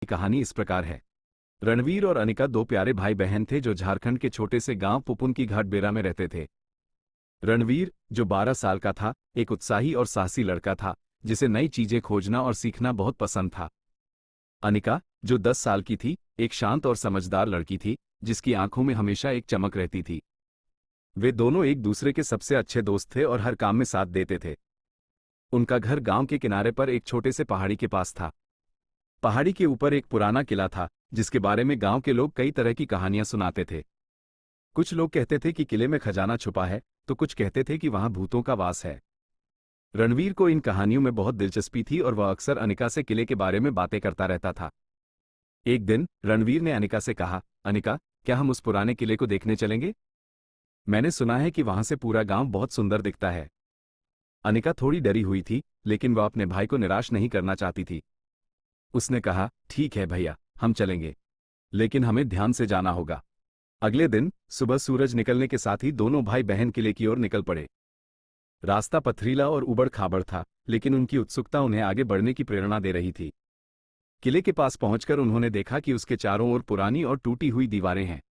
कहानी इस प्रकार है। रणवीर और अनिका दो प्यारे भाई बहन थे जो झारखंड के छोटे से गांव पुपुन की घाट बेरा में रहते थे। रणवीर, जो 12 साल का था, एक उत्साही और साहसी लड़का था जिसे नई चीजें खोजना और सीखना बहुत पसंद था। अनिका, जो 10 साल की थी, एक शांत और समझदार लड़की थी जिसकी आंखों में हमेशा एक चमक रहती थी। वे दोनों एक दूसरे के सबसे अच्छे दोस्त थे और हर काम में साथ देते थे। उनका घर गांव के किनारे पर एक छोटे से पहाड़ी के पास था। पहाड़ी के ऊपर एक पुराना किला था जिसके बारे में गांव के लोग कई तरह की कहानियां सुनाते थे। कुछ लोग कहते थे कि किले में खजाना छुपा है, तो कुछ कहते थे कि वहां भूतों का वास है। रणवीर को इन कहानियों में बहुत दिलचस्पी थी और वह अक्सर अनिका से किले के बारे में बातें करता रहता था। एक दिन रणवीर ने अनिका से कहा, अनिका, क्या हम उस पुराने किले को देखने चलेंगे? मैंने सुना है कि वहां से पूरा गांव बहुत सुंदर दिखता है। अनिका थोड़ी डरी हुई थी, लेकिन वह अपने भाई को निराश नहीं करना चाहती थी। उसने कहा, ठीक है भैया, हम चलेंगे, लेकिन हमें ध्यान से जाना होगा। अगले दिन सुबह सूरज निकलने के साथ ही दोनों भाई बहन किले की ओर निकल पड़े। रास्ता पथरीला और उबड़ खाबड़ था, लेकिन उनकी उत्सुकता उन्हें आगे बढ़ने की प्रेरणा दे रही थी। किले के पास पहुंचकर उन्होंने देखा कि उसके चारों ओर पुरानी और टूटी हुई दीवारें हैं।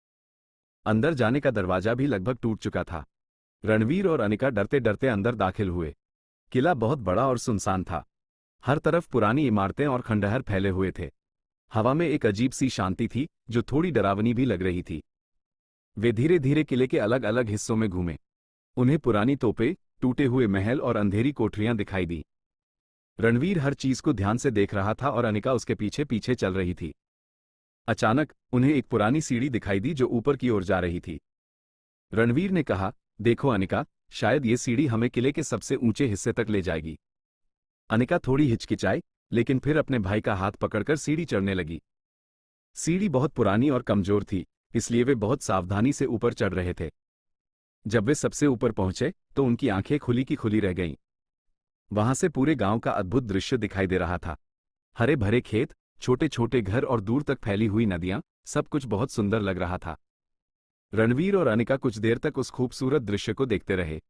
अंदर जाने का दरवाजा भी लगभग टूट चुका था। रणवीर और अनिका डरते डरते अंदर दाखिल हुए। किला बहुत बड़ा और सुनसान था। हर तरफ पुरानी इमारतें और खंडहर फैले हुए थे। हवा में एक अजीब सी शांति थी जो थोड़ी डरावनी भी लग रही थी। वे धीरे धीरे किले के अलग अलग हिस्सों में घूमे। उन्हें पुरानी तोपें, टूटे हुए महल और अंधेरी कोठरियां दिखाई दी। रणवीर हर चीज को ध्यान से देख रहा था और अनिका उसके पीछे पीछे चल रही थी। अचानक उन्हें एक पुरानी सीढ़ी दिखाई दी जो ऊपर की ओर जा रही थी। रणवीर ने कहा, देखो अनिका, शायद ये सीढ़ी हमें किले के सबसे ऊंचे हिस्से तक ले जाएगी। अनिका थोड़ी हिचकिचाई, लेकिन फिर अपने भाई का हाथ पकड़कर सीढ़ी चढ़ने लगी। सीढ़ी बहुत पुरानी और कमजोर थी, इसलिए वे बहुत सावधानी से ऊपर चढ़ रहे थे। जब वे सबसे ऊपर पहुंचे तो उनकी आंखें खुली की खुली रह गईं। वहां से पूरे गांव का अद्भुत दृश्य दिखाई दे रहा था। हरे भरे खेत, छोटे छोटे घर और दूर तक फैली हुई नदियां, सब कुछ बहुत सुंदर लग रहा था। रणवीर और अनिका कुछ देर तक उस खूबसूरत दृश्य को देखते रहे।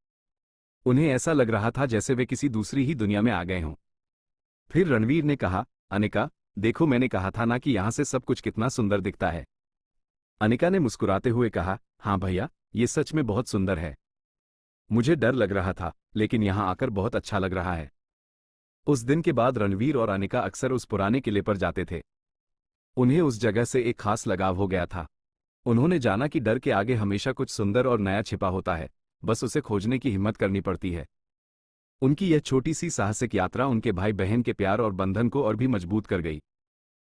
उन्हें ऐसा लग रहा था जैसे वे किसी दूसरी ही दुनिया में आ गए हों। फिर रणवीर ने कहा, अनिका, देखो, मैंने कहा था ना कि यहां से सब कुछ कितना सुंदर दिखता है। अनिका ने मुस्कुराते हुए कहा, हाँ भैया, ये सच में बहुत सुंदर है। मुझे डर लग रहा था, लेकिन यहां आकर बहुत अच्छा लग रहा है। उस दिन के बाद रणवीर और अनिका अक्सर उस पुराने किले पर जाते थे। उन्हें उस जगह से एक खास लगाव हो गया था। उन्होंने जाना कि डर के आगे हमेशा कुछ सुंदर और नया छिपा होता है, बस उसे खोजने की हिम्मत करनी पड़ती है। उनकी यह छोटी सी साहसिक यात्रा उनके भाई बहन के प्यार और बंधन को और भी मजबूत कर गई।